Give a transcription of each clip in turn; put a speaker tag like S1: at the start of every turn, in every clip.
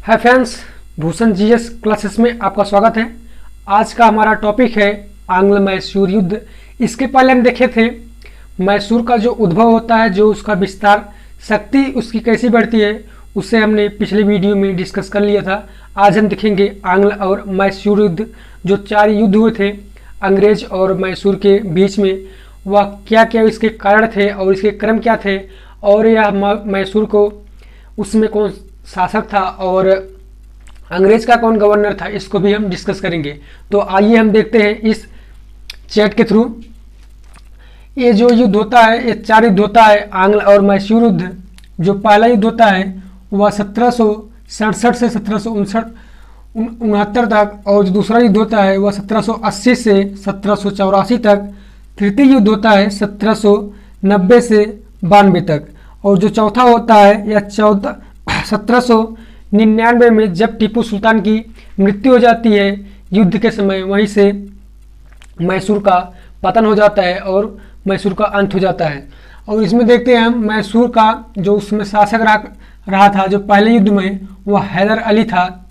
S1: Hi friends, Bhushan GS classes में आपका स्वागत है। आज का हमारा टॉपिक है आंग्ल मैसूर युद्ध। इसके पहले हम देखे थे मैसूर का जो उद्भव होता है, जो उसका विस्तार, शक्ति उसकी कैसी बढ़ती है, उसे हमने पिछले वीडियो में डिस्कस कर लिया था। आज हम देखेंगे आंग्ल और मैसूर युद्ध, जो 4 युद्ध हुए थे अंग्रेज और मैसूर के बीच में, वह क्या क्या इसके कारण थे और इसके क्रम क्या थे, और यह मैसूर को उसमें कौन शासक था और अंग्रेज का कौन गवर्नर था, इसको भी हम डिस्कस करेंगे। तो आइए हम देखते हैं इस चैट के थ्रू। ये जो युद्ध होता है, ये 4 युद्ध होता है, आंग्ल और मैसूर युद्ध। जो पहला युद्ध होता है वह 1767 से 1769 तक, और जो दूसरा युद्ध होता है वह 1780 से 1784 तक। तृतीय युद्ध होता है 1790 से 92 तक, और जो चौथा होता है यह 1799 में, जब टीपू सुल्तान की मृत्यु हो जाती है युद्ध के समय, वहीं से मैसूर का पतन हो जाता है और मैसूर का अंत हो जाता है। और इसमें देखते हैं हम मैसूर का जो उसमें शासक रहा था जो पहले युद्ध में, वह हैदर अली था।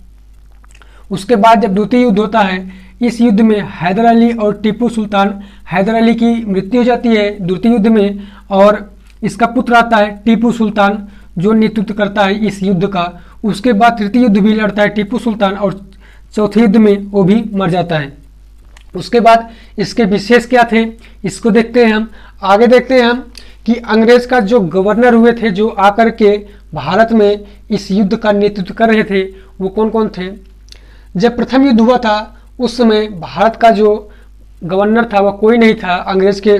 S1: उसके बाद जब द्वितीय युद्ध होता है, इस युद्ध में हैदर अली और टीपू सुल्तान, हैदर अली की मृत्यु हो जाती है द्वितीय युद्ध में, और इसका पुत्र आता है टीपू सुल्तान, जो नेतृत्व करता है इस युद्ध का। उसके बाद तृतीय युद्ध भी लड़ता है टीपू सुल्तान, और चौथे युद्ध में वो भी मर जाता है। उसके बाद इसके विशेष क्या थे, इसको देखते हैं हम। आगे देखते हैं हम कि अंग्रेज का जो गवर्नर हुए थे, जो आकर के भारत में इस युद्ध का नेतृत्व कर रहे थे, वो कौन कौन थे। जब प्रथम युद्ध हुआ था उस समय भारत का जो गवर्नर था वह कोई नहीं था अंग्रेज के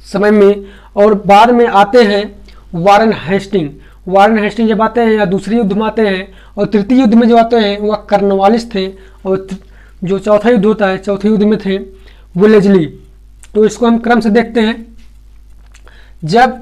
S1: समय में। और बाद में आते हैं वारन हेस्टिंग जब आते हैं, या दूसरे युद्ध में आते हैं, और तृतीय युद्ध में जो आते हैं वह कर्नवालिस थे, और जो चौथा युद्ध होता है, चौथे युद्ध में थे वेलेस्ली। तो इसको हम क्रम से देखते हैं। जब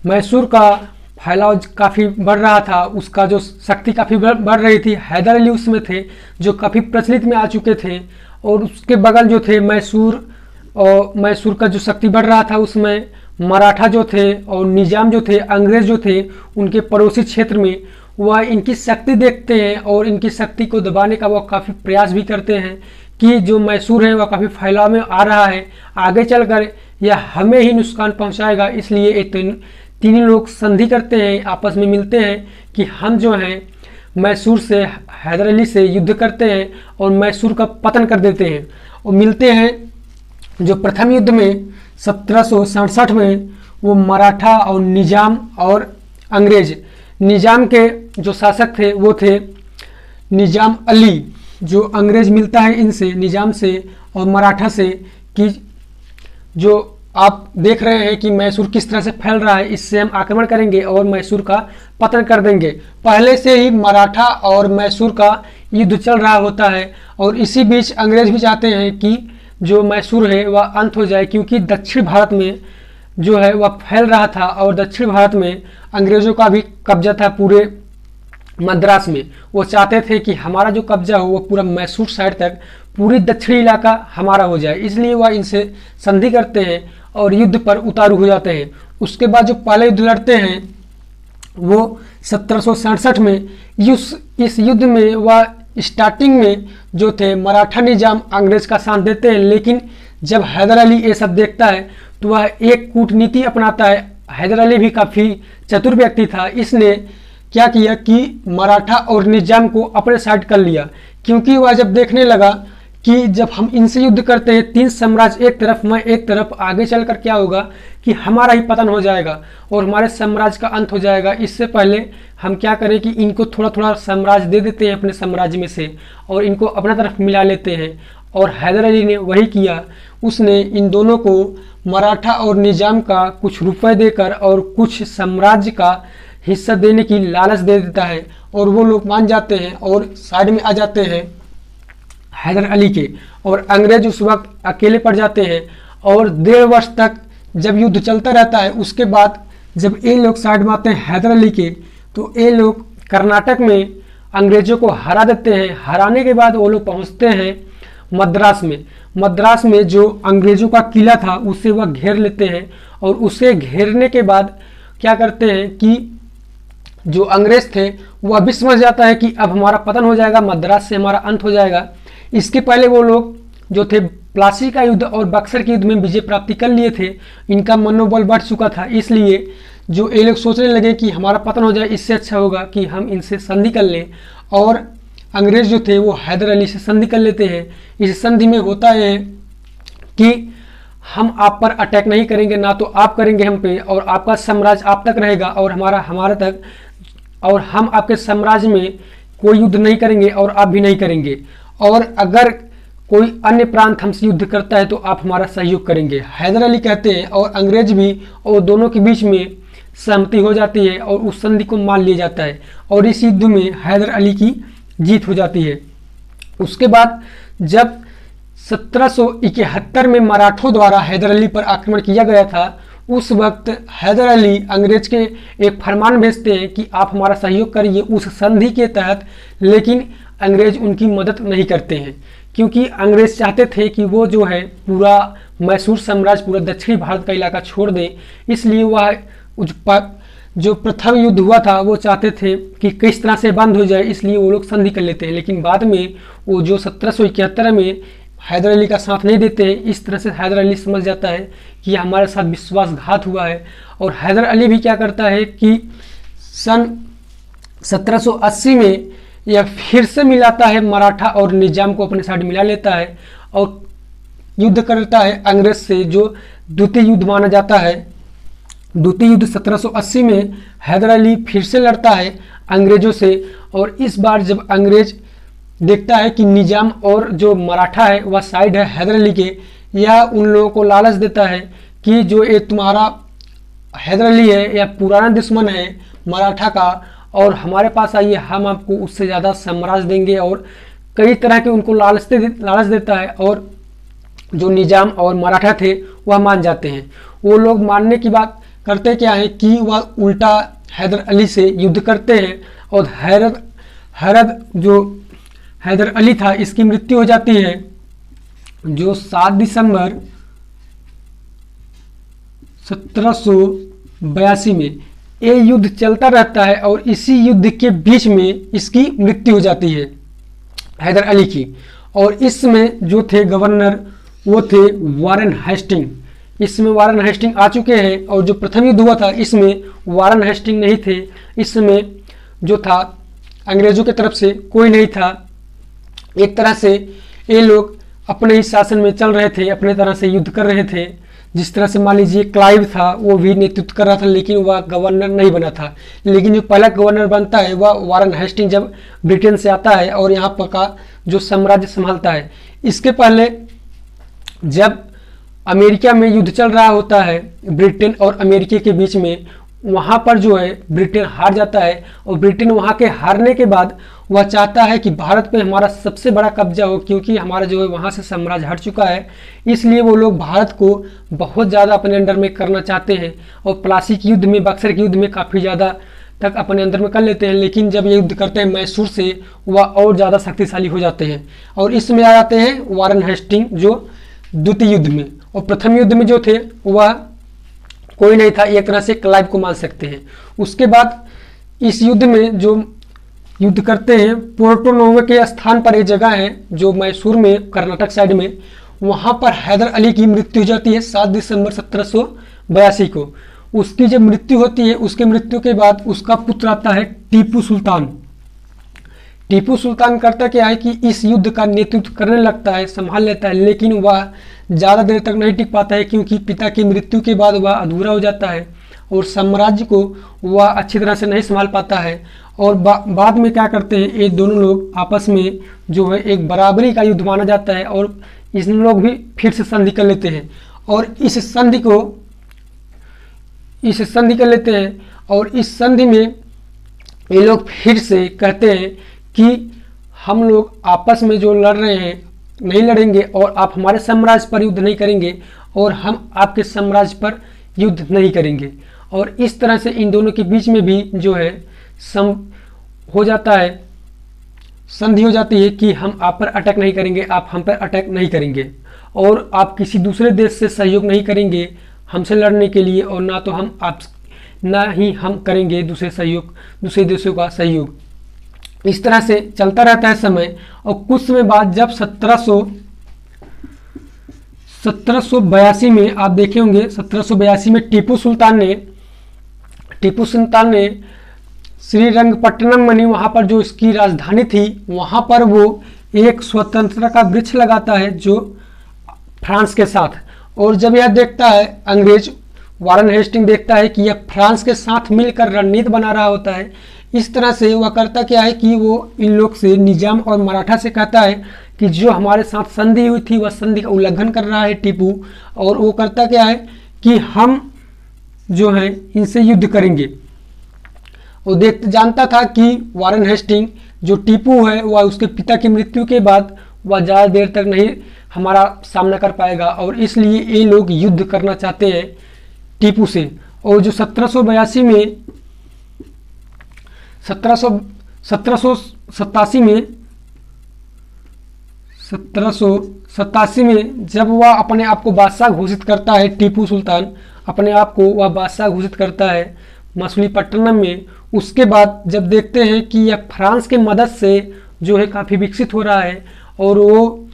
S1: मैसूर का फैलाव काफ़ी बढ़ रहा था, उसका जो शक्ति काफ़ी बढ़ रही थी, हैदर अली उसमें थे जो काफ़ी प्रचलित में आ चुके थे, और उसके बगल जो थे मैसूर, और मैसूर का जो शक्ति बढ़ रहा था उसमें मराठा जो थे और निजाम जो थे, अंग्रेज जो थे, उनके पड़ोसी क्षेत्र में वह इनकी शक्ति देखते हैं और इनकी शक्ति को दबाने का वह काफ़ी प्रयास भी करते हैं कि जो मैसूर है वह काफ़ी फैलाव में आ रहा है, आगे चलकर यह हमें ही नुकसान पहुंचाएगा। इसलिए ये तीनों लोग संधि करते हैं, आपस में मिलते हैं कि हम जो हैं मैसूर से, हैदर अली से युद्ध करते हैं और मैसूर का पतन कर देते हैं। और मिलते हैं जो प्रथम युद्ध में 1767 में, वो मराठा और निजाम और अंग्रेज। निजाम के जो शासक थे वो थे निजाम अली, जो अंग्रेज मिलता है इनसे, निजाम से और मराठा से, कि जो आप देख रहे हैं कि मैसूर किस तरह से फैल रहा है, इससे हम आक्रमण करेंगे और मैसूर का पतन कर देंगे। पहले से ही मराठा और मैसूर का युद्ध चल रहा होता है, और इसी बीच अंग्रेज भी चाहते हैं कि जो मैसूर है वह अंत हो जाए, क्योंकि दक्षिण भारत में जो है वह फैल रहा था, और दक्षिण भारत में अंग्रेजों का भी कब्जा था पूरे मद्रास में। वो चाहते थे कि हमारा जो कब्जा हो वो पूरा मैसूर साइड तक, पूरी दक्षिणी इलाका हमारा हो जाए। इसलिए वह इनसे संधि करते हैं और युद्ध पर उतारू हो जाते हैं। उसके बाद जो पहले युद्ध लड़ते हैं वो 1767 में। इस युद्ध में वह स्टार्टिंग में जो थे मराठा निजाम अंग्रेज का साथ देते हैं, लेकिन जब हैदर अली ये सब देखता है तो वह एक कूटनीति अपनाता है। हैदर अली भी काफ़ी चतुर व्यक्ति था, इसने क्या किया कि मराठा और निजाम को अपने साइड कर लिया, क्योंकि वह जब देखने लगा कि जब हम इनसे युद्ध करते हैं, 3 साम्राज्य एक तरफ, मैं एक तरफ, आगे चलकर क्या होगा कि हमारा ही पतन हो जाएगा और हमारे साम्राज्य का अंत हो जाएगा। इससे पहले हम क्या करें कि इनको थोड़ा थोड़ा साम्राज्य दे देते हैं अपने साम्राज्य में से, और इनको अपना तरफ मिला लेते हैं। और हैदर अली ने वही किया। उसने इन दोनों को, मराठा और निजाम का, कुछ रुपए देकर और कुछ साम्राज्य का हिस्सा देने की लालच दे देता है, और वो लोग मान जाते हैं और साइड में आ जाते हैं हैदर अली के, और अंग्रेज उस वक्त अकेले पड़ जाते हैं। और 1.5 वर्ष तक जब युद्ध चलता रहता है, उसके बाद जब ये लोग साइड में आते हैं हैदर अली के, तो ये लोग कर्नाटक में अंग्रेजों को हरा देते हैं। हराने के बाद वो लोग पहुंचते हैं मद्रास में। मद्रास में जो अंग्रेजों का किला था उसे वह घेर लेते हैं, और उसे घेरने के बाद क्या करते हैं कि जो अंग्रेज थे वह भी समझ जाता है कि अब हमारा पतन हो जाएगा, मद्रास से हमारा अंत हो जाएगा। इसके पहले वो लोग जो थे प्लासी का युद्ध और बक्सर के युद्ध में विजय प्राप्ति कर लिए थे, इनका मनोबल बढ़ चुका था। इसलिए जो ये लोग सोचने लगे कि हमारा पतन हो जाए, इससे अच्छा होगा कि हम इनसे संधि कर लें। और अंग्रेज जो थे वो हैदर अली से संधि कर लेते हैं। इस संधि में होता है कि हम आप पर अटैक नहीं करेंगे, ना तो आप करेंगे हम पे, और आपका साम्राज्य आप तक रहेगा और हमारा हमारे तक, और हम आपके साम्राज्य में कोई युद्ध नहीं करेंगे और आप भी नहीं करेंगे। और अगर कोई अन्य प्रांत हमसे युद्ध करता है तो आप हमारा सहयोग करेंगे, हैदर अली कहते हैं। और अंग्रेज भी, और दोनों के बीच में सहमति हो जाती है और उस संधि को मान लिया जाता है और इस युद्ध में हैदर अली की जीत हो जाती है। उसके बाद जब 1771 में मराठों द्वारा हैदर अली पर आक्रमण किया गया था, उस वक्त हैदर अली अंग्रेज के एक फरमान भेजते हैं कि आप हमारा सहयोग करिए उस संधि के तहत, लेकिन अंग्रेज उनकी मदद नहीं करते हैं क्योंकि अंग्रेज चाहते थे कि वो जो है पूरा मैसूर साम्राज्य, पूरा दक्षिणी भारत का इलाका छोड़ दें। इसलिए वह जो प्रथम युद्ध हुआ था वो चाहते थे कि किस तरह से बंद हो जाए, इसलिए वो लोग संधि कर लेते हैं। लेकिन बाद में वो जो 1771 में हैदर अली का साथ नहीं देते हैं, इस तरह से हैदर अली समझ जाता है कि हमारे साथ विश्वासघात हुआ है। और हैदर अली भी क्या करता है कि सन 1780 में यह फिर से मिलाता है मराठा और निजाम को अपने साथ मिला लेता है और युद्ध करता है अंग्रेज से, जो द्वितीय युद्ध माना जाता है। द्वितीय युद्ध 1780 में हैदर अली फिर से लड़ता है अंग्रेजों से, और इस बार जब अंग्रेज देखता है कि निजाम और जो मराठा है वह साइड है हैदर अली के, यह उन लोगों को लालच देता है कि जो ये तुम्हारा हैदर अली है यह पुराना दुश्मन है मराठा का, और हमारे पास आइए, हम आपको उससे ज़्यादा साम्राज्य देंगे, और कई तरह के उनको लालच देता है। और जो निजाम और मराठा थे वह मान जाते हैं। वो लोग मानने की बात करते क्या है कि वह उल्टा हैदर अली से युद्ध करते हैं, और हैदर अली था इसकी मृत्यु हो जाती है जो 7 दिसंबर 1782 में। ये युद्ध चलता रहता है और इसी युद्ध के बीच में इसकी मृत्यु हो जाती है हैदर अली की। और इसमें जो थे गवर्नर वो थे वारेन हेस्टिंग। इसमें वारेन हेस्टिंग आ चुके हैं, और जो प्रथम युद्ध हुआ था इसमें वारेन हेस्टिंग नहीं थे। इसमें जो था अंग्रेजों की तरफ से कोई नहीं था। एक तरह से ये लोग अपने ही शासन में चल रहे थे, अपने तरह से युद्ध कर रहे थे। जिस तरह से मान लीजिए क्लाइव था वो भी नेतृत्व कर रहा था, लेकिन वह गवर्नर नहीं बना था। लेकिन जो पहला गवर्नर बनता है वह वारेन हेस्टिंग जब ब्रिटेन से आता है और यहाँ पर का जो साम्राज्य संभालता है। इसके पहले जब अमेरिका में युद्ध चल रहा होता है ब्रिटेन और अमेरिका के बीच में, वहाँ पर जो है ब्रिटेन हार जाता है, और ब्रिटेन वहाँ के हारने के बाद वह चाहता है कि भारत पे हमारा सबसे बड़ा कब्जा हो, क्योंकि हमारा जो है वहाँ से साम्राज्य हट चुका है। इसलिए वो लोग भारत को बहुत ज़्यादा अपने अंडर में करना चाहते हैं, और प्लासी के युद्ध में, बक्सर के युद्ध में काफ़ी ज़्यादा तक अपने अंदर में कर लेते हैं। लेकिन जब ये युद्ध करते हैं मैसूर से, वह और ज़्यादा शक्तिशाली हो जाते हैं, और इसमें आ जाते हैं वारेन हेस्टिंग जो द्वितीय युद्ध में। और प्रथम युद्ध में जो थे वह कोई नहीं था, एक तरह से क्लाइव को मान सकते हैं। उसके बाद इस युद्ध में जो युद्ध करते हैं पोर्टो नोवो के स्थान पर एक जगह है जो मैसूर में, कर्नाटक साइड में, वहाँ पर हैदर अली की मृत्यु हो जाती है 7 दिसंबर 1782 को। उसकी जब मृत्यु होती है, उसके मृत्यु के बाद उसका पुत्र आता है टीपू सुल्तान। टीपू सुल्तान करता क्या है कि इस युद्ध का नेतृत्व करने लगता है, संभाल लेता है, लेकिन वह ज़्यादा देर तक नहीं टिक पाता है क्योंकि पिता की मृत्यु के बाद वह अधूरा हो जाता है और साम्राज्य को वह अच्छी तरह से नहीं संभाल पाता है। और बाद में क्या करते हैं, ये दोनों लोग आपस में जो है एक बराबरी का युद्ध माना जाता है, और इन लोग भी फिर से संधि कर लेते हैं, और इस संधि कर लेते हैं। और इस संधि में ये लोग फिर से कहते हैं कि हम लोग आपस में जो लड़ रहे हैं नहीं लड़ेंगे, और आप हमारे साम्राज्य पर युद्ध नहीं करेंगे, और हम आपके साम्राज्य पर युद्ध नहीं करेंगे। और इस तरह से इन दोनों के बीच में भी जो है हो जाता है, संधि हो जाती है कि हम आप पर अटैक नहीं करेंगे, आप हम पर अटैक नहीं करेंगे, और आप किसी दूसरे देश से सहयोग नहीं करेंगे हमसे लड़ने के लिए, और ना तो हम ना ही हम करेंगे दूसरे देशों का सहयोग। इस तरह से चलता रहता है समय। और कुछ समय बाद जब 1782 में आप देखे होंगे, 1782 में टीपू सुल्तान ने श्रीरंगपट्टनम बनी, वहाँ पर जो इसकी राजधानी थी, वहाँ पर वो एक स्वतंत्रता का वृक्ष लगाता है जो फ्रांस के साथ। और जब यह देखता है अंग्रेज वारन हेस्टिंग देखता है कि यह फ्रांस के साथ मिलकर रणनीति बना रहा होता है, इस तरह से वह करता क्या है कि वो इन लोग से, निजाम और मराठा से कहता है कि जो हमारे साथ संधि हुई थी वह संधि का उल्लंघन कर रहा है टीपू। और वो करता क्या है कि हम जो है इनसे युद्ध करेंगे। वो जानता था कि वारन हेस्टिंग जो टीपू है वह उसके पिता की मृत्यु के बाद वह ज़्यादा देर तक नहीं हमारा सामना कर पाएगा, और इसलिए ये लोग युद्ध करना चाहते हैं टीपू से। और जो 1787 में जब वह अपने आप को बादशाह घोषित करता है, टीपू सुल्तान अपने आप को वह बादशाह घोषित करता है मछलीपट्टनम में, उसके बाद जब देखते हैं कि यह फ्रांस के मदद से जो है काफ़ी विकसित हो रहा है, और वो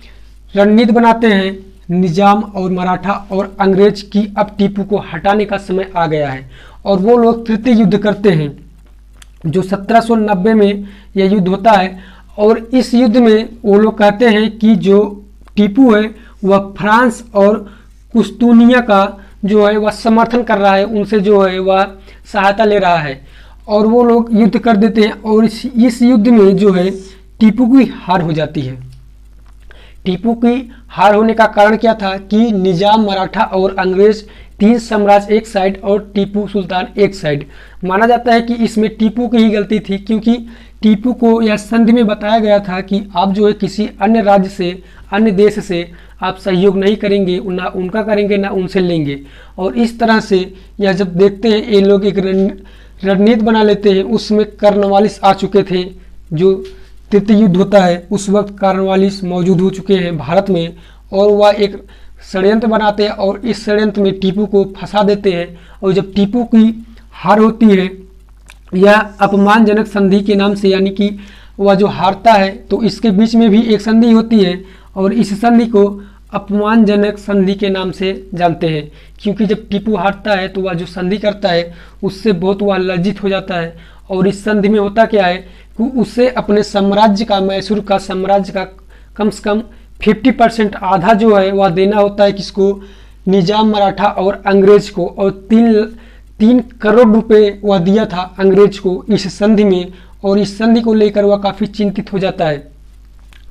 S1: रणनीति बनाते हैं निजाम और मराठा और अंग्रेज की अब टीपू को हटाने का समय आ गया है। और वो लोग तृतीय युद्ध करते हैं जो 1790 में यह युद्ध होता है। और इस युद्ध में वो लोग कहते हैं कि जो टीपू है वह फ्रांस और कुस्तुनिया का जो है वह समर्थन कर रहा है, उनसे जो है वह सहायता ले रहा है, और वो लोग युद्ध कर देते हैं। और इस युद्ध में जो है टीपू की हार हो जाती है। टीपू की हार होने का कारण क्या था कि निजाम, मराठा और अंग्रेज, तीन साम्राज्य एक साइड और टीपू सुल्तान एक साइड। माना जाता है कि इसमें टीपू की ही गलती थी, क्योंकि टीपू को यह संधि में बताया गया था कि आप जो है किसी अन्य राज्य से, अन्य देश से आप सहयोग नहीं करेंगे, ना उनका करेंगे ना उनसे लेंगे। और इस तरह से यह जब देखते हैं ये लोग एक रणनीति बना लेते हैं। उसमें कर्नवालिस आ चुके थे, जो तृतीय युद्ध होता है उस वक्त कर्नवालिस मौजूद हो चुके हैं भारत में, और वह एक षड्यंत्र बनाते हैं और इस षड्यंत्र में टीपू को फंसा देते हैं। और जब टीपू की हार होती है या अपमानजनक संधि के नाम से, यानी कि वह जो हारता है, तो इसके बीच में भी एक संधि होती है और इस संधि को अपमानजनक संधि के नाम से जानते हैं, क्योंकि जब टीपू हारता है तो वह जो संधि करता है उससे बहुत वह लज्जित हो जाता है। और इस संधि में होता क्या है कि उसे अपने साम्राज्य का, मैसूर का साम्राज्य का कम से कम 50% आधा जो है वह देना होता है, किसको, निजाम, मराठा और अंग्रेज को। और 3 करोड़ रुपए वह दिया था अंग्रेज को इस संधि में, और इस संधि को लेकर वह काफ़ी चिंतित हो जाता है।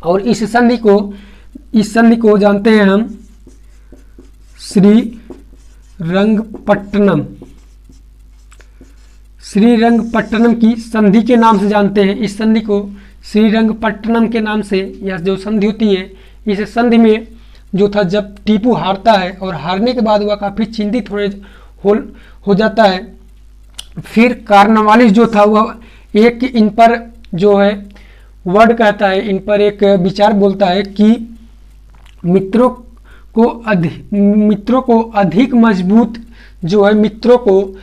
S1: और इस संधि को जानते हैं हम श्रीरंगपट्टनम की संधि के नाम से जानते हैं। इस संधि को श्रीरंगपट्टनम के नाम से यह जो संधि होती है, इस संधि में जो था जब टीपू हारता है और हारने के बाद वह काफ़ी चिंतित हो जाता है, फिर कार्नवालिस जो था वह एक इन पर जो है वर्ड कहता है, इन पर एक विचार बोलता है कि मित्रों को अधिक मजबूत जो है, मित्रों को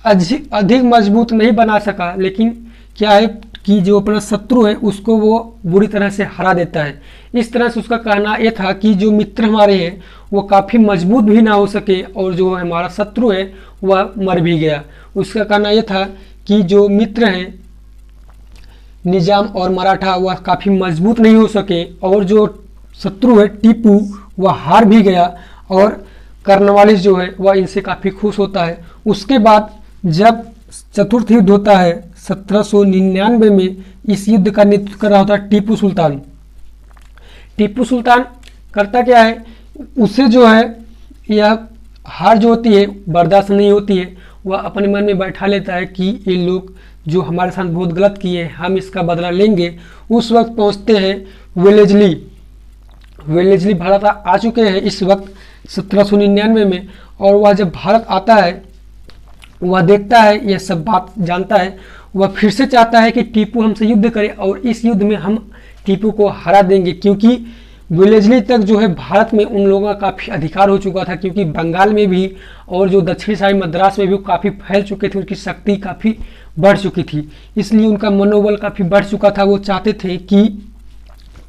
S1: अधिक मजबूत नहीं बना सका, लेकिन क्या है कि जो अपना शत्रु है उसको वो बुरी तरह से हरा देता है। इस तरह से उसका कहना ये था कि जो मित्र हमारे हैं वो काफ़ी मजबूत भी ना हो सके और जो हमारा शत्रु है वह मर भी गया। उसका कहना यह था कि जो मित्र हैं निजाम और मराठा वह काफ़ी मजबूत नहीं हो सके, और जो शत्रु है टीपू वह हार भी गया, और कर्नवालिस जो है वह इनसे काफ़ी खुश होता है। उसके बाद जब चतुर्थ युद्ध होता है 1799 में, इस युद्ध का नेतृत्व कर रहा होता है टीपू सुल्तान। टीपू सुल्तान करता क्या है, उसे जो है यह हार जो होती है बर्दाश्त नहीं होती है, वह अपने मन में बैठा लेता है कि ये लोग जो हमारे साथ बहुत गलत किए हैं हम इसका बदला लेंगे। उस वक्त पहुंचते हैं वेलेजली भारत आ चुके हैं इस वक्त 1799 में, और वह जब भारत आता है वह देखता है, यह सब बात जानता है, वह फिर से चाहता है कि टीपू हमसे युद्ध करे और इस युद्ध में हम टीपू को हरा देंगे, क्योंकि वेलेस्ली तक जो है भारत में उन लोगों का काफ़ी अधिकार हो चुका था, क्योंकि बंगाल में भी और जो दक्षिणी साइड मद्रास में भी काफ़ी फैल चुके थे, उनकी शक्ति काफ़ी बढ़ चुकी थी, इसलिए उनका मनोबल काफ़ी बढ़ चुका था। वो चाहते थे कि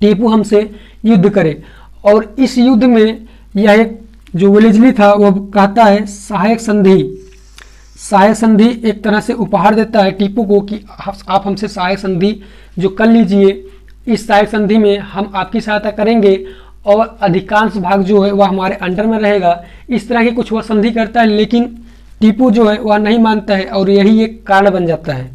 S1: टीपू हमसे युद्ध करे, और इस युद्ध में यह एक जो वेलेस्ली था वो कहता है सहायक संधि एक तरह से उपहार देता है टीपू को कि आप हमसे सहायक संधि जो कर लीजिए, इस सहायक संधि में हम आपकी सहायता करेंगे और अधिकांश भाग जो है वह हमारे अंडर में रहेगा। इस तरह की कुछ वह संधि करता है, लेकिन टीपू जो है वह नहीं मानता है और यही एक कारण बन जाता है।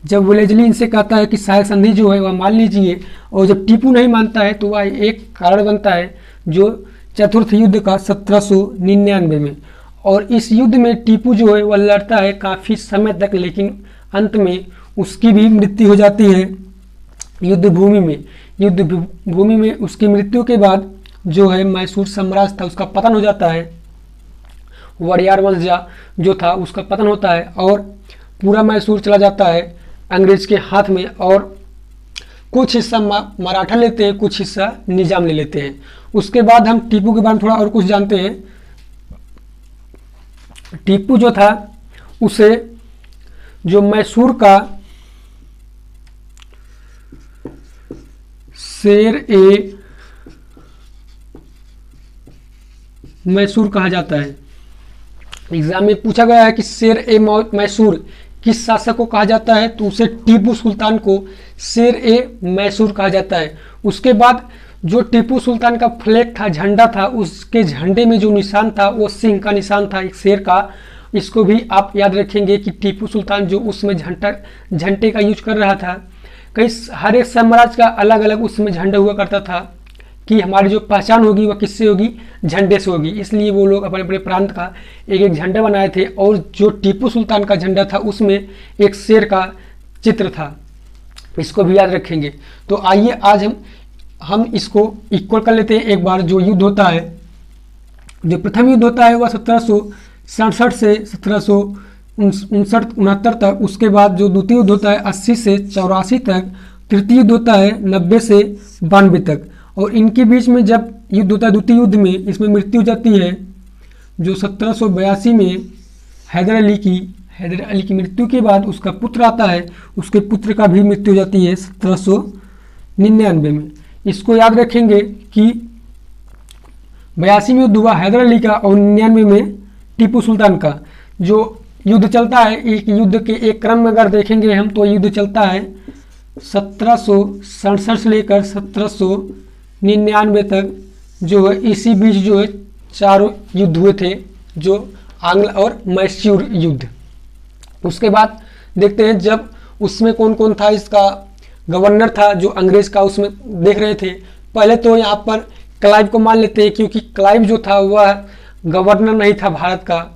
S1: जब वेलेस्ली इनसे कहता है कि सहायक संधि जो है वह मान लीजिए, और जब टीपू नहीं मानता है तो वह एक कारण बनता है जो चतुर्थ युद्ध का 1799 में। और इस युद्ध में टीपू जो है वह लड़ता है काफ़ी समय तक, लेकिन अंत में उसकी भी मृत्यु हो जाती है युद्ध भूमि में। उसकी मृत्यु के बाद जो है मैसूर साम्राज्य था उसका पतन हो जाता है, वड़ियार वंश जो था उसका पतन होता है और पूरा मैसूर चला जाता है अंग्रेज के हाथ में, और कुछ हिस्सा मराठा लेते हैं, कुछ हिस्सा निजाम ले लेते हैं। उसके बाद हम टीपू के बारे में थोड़ा और कुछ जानते हैं। टीपू जो था उसे जो मैसूर का शेर ए मैसूर कहा जाता है। एग्जाम में पूछा गया है कि शेर ए मैसूर किस शासक को कहा जाता है, तो उसे टीपू सुल्तान को शेर ए मैसूर कहा जाता है। उसके बाद जो टीपू सुल्तान का फ्लैग था, झंडा था, उसके झंडे में जो निशान था वो सिंह का निशान था, एक शेर का। इसको भी आप याद रखेंगे कि टीपू सुल्तान जो उसमें झंडे का यूज कर रहा था। कई हर एक साम्राज्य का अलग अलग उसमें झंडा हुआ करता था कि हमारी जो पहचान होगी वह किससे होगी, झंडे से होगी। इसलिए वो लोग अपने अपने प्रांत का एक एक झंडा बनाए थे, और जो टीपू सुल्तान का झंडा था उसमें एक शेर का चित्र था। इसको भी याद रखेंगे। तो आइए आज हम इसको इक्वल कर लेते हैं एक बार। जो युद्ध होता है, जो प्रथम युद्ध होता है वह 1767 से 1769 तक। उसके बाद जो द्वितीय युद्ध होता है 80 से 84 तक। तृतीय युद्ध होता है 90 से 92 तक। और इनके बीच में जब युद्ध होता है द्वितीय युद्ध में, इसमें मृत्यु हो जाती है जो 1782 में हैदर अली की मृत्यु के बाद उसका पुत्र आता है, उसके पुत्र का भी मृत्यु हो जाती है 1799 में। इसको याद रखेंगे कि 82 में युद्ध हुआ हैदर अली का और 99 में टीपू सुल्तान का। जो युद्ध चलता है, एक युद्ध के एक क्रम में अगर देखेंगे हम तो युद्ध चलता है 1767 से लेकर 1799 तक। जो है इसी बीच जो है चारों युद्ध हुए थे, जो आंग्ल और मैसूर युद्ध। उसके बाद देखते हैं जब उसमें कौन कौन था। इसका गवर्नर था जो अंग्रेज का, उसमें देख रहे थे। पहले तो यहाँ पर क्लाइव को मान लेते हैं, क्योंकि क्लाइव जो था वह गवर्नर नहीं था भारत का।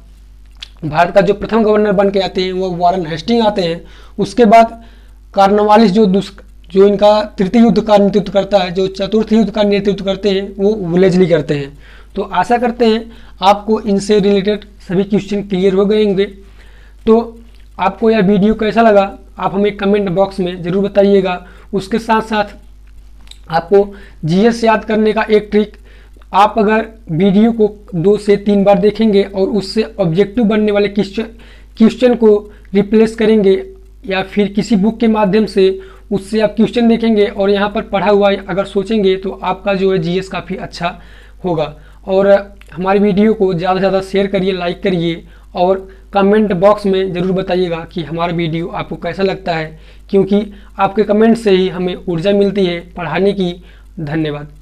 S1: भारत का जो प्रथम गवर्नर बन के आते हैं वो वारन हेस्टिंग आते हैं। उसके बाद कार्नवालिस जो इनका तृतीय युद्ध का नेतृत्व करता है, जो चतुर्थ युद्ध का नेतृत्व करते हैं, वो वेलेस्ली करते हैं। तो आशा करते हैं आपको इनसे रिलेटेड सभी क्वेश्चन क्लियर हो गए होंगे। तो आपको यह वीडियो कैसा लगा आप हमें कमेंट बॉक्स में ज़रूर बताइएगा। उसके साथ साथ आपको जीएस याद करने का एक ट्रिक, आप अगर वीडियो को 2 से 3 बार देखेंगे और उससे ऑब्जेक्टिव बनने वाले क्वेश्चन को रिप्लेस करेंगे, या फिर किसी बुक के माध्यम से उससे आप क्वेश्चन देखेंगे और यहाँ पर पढ़ा हुआ अगर सोचेंगे, तो आपका जो है जीएस काफ़ी अच्छा होगा। और हमारी वीडियो को ज़्यादा से ज़्यादा शेयर करिए, लाइक करिए, और कमेंट बॉक्स में ज़रूर बताइएगा कि हमारा वीडियो आपको कैसा लगता है, क्योंकि आपके कमेंट से ही हमें ऊर्जा मिलती है पढ़ाने की। धन्यवाद।